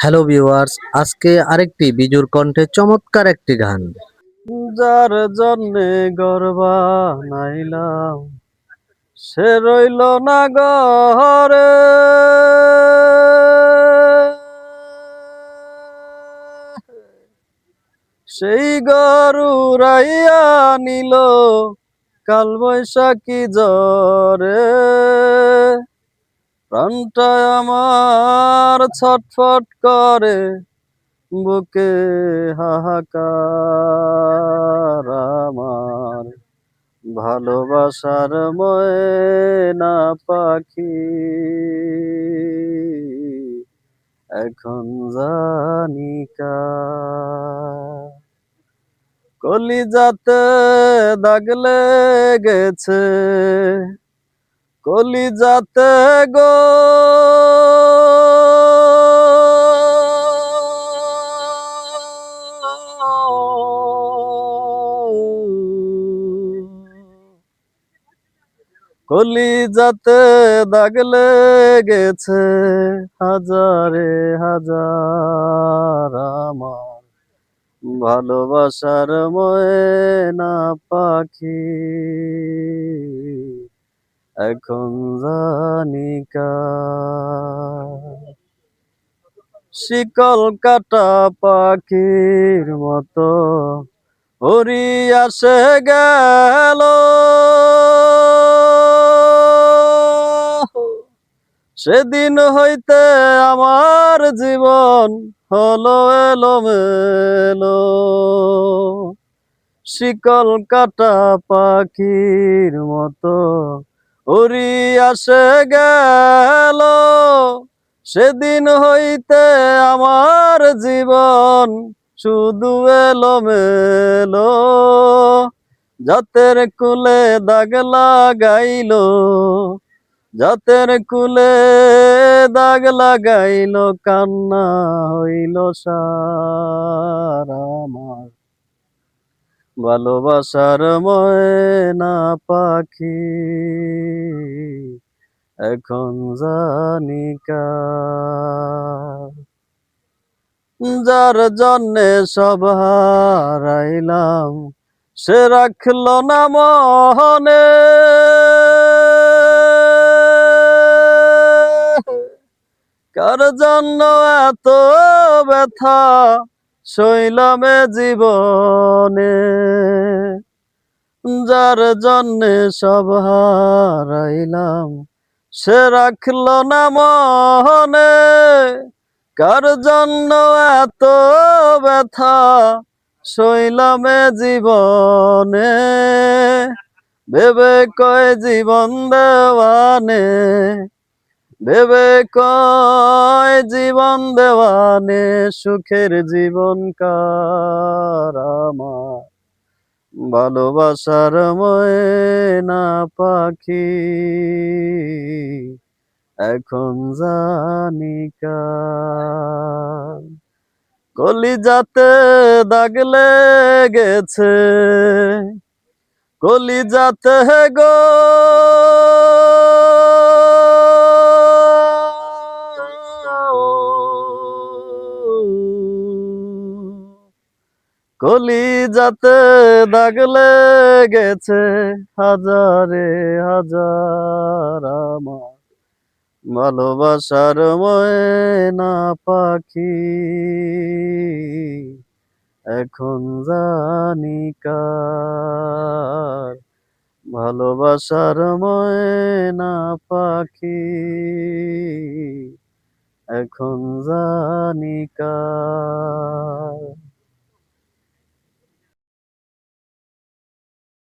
Hello viewers, আজকে আরেকটি বিজুর কণ্ঠে চমৎকার একটি গান। যার জন্যে ঘর বানাইলাম সে রইল না ঘরে, সেই ঘর উড়াইয়া নিল কাল বৈশাখী ঝড়ে। প্রাণটা আমার ছটফট করে, বুকে হাহাকার আমার ভালোবাসার ময়না পাখি এখন জানি কার। কলিজাতে দাগ লেগেছে, কলিজাতে গো কলিজাতে দাগ লেগেছে হাজারে হাজার আমার ভালোবাসার ময়না পাখি এখন জানি কার। শিকল কাটা পাখির মতো উড়িয়া সে গেল, সেদিন হইতে আমার জীবন হলো এলোমেলো। শিকল কাটা পাখির মতো উড়িয়া সে গেল, সেদিন হইতে আমার জীবন শুধু এলোমেলো। জাতের কুলে দাগ লাগাইলো, জাতের কুলে দাগ লাগাইলো, কান্না হইল সার আমার ভালোবাসার ময়না পাখি এখন জানি কার। যার জন্যে সব হারাইলাম সে রাখলো না মনে, কার জন্য এত ব্যথা সইলামে জীবনে। যার জন্যে সব হারাইলাম সে রাখলো না মনে, কার জন্য এত ব্যথা সইলামে জীবনে। ভেবে কয় জীবন দেওয়ানে, ভেবে কয় জীবন দেওয়ানে, সুখের জীবন কার আমার ভালোবাসার ময়না পাখি এখন জানি কার। কলিজাতে দাগ লেগেছে, কলিজাতে গো কলিজাতে দাগ লেগেছে হাজারে হাজার আমার ভালোবাসার ময়না পাখি এখন জানি কার ভালোবাসার ময়না পাখি এখন জানি কার।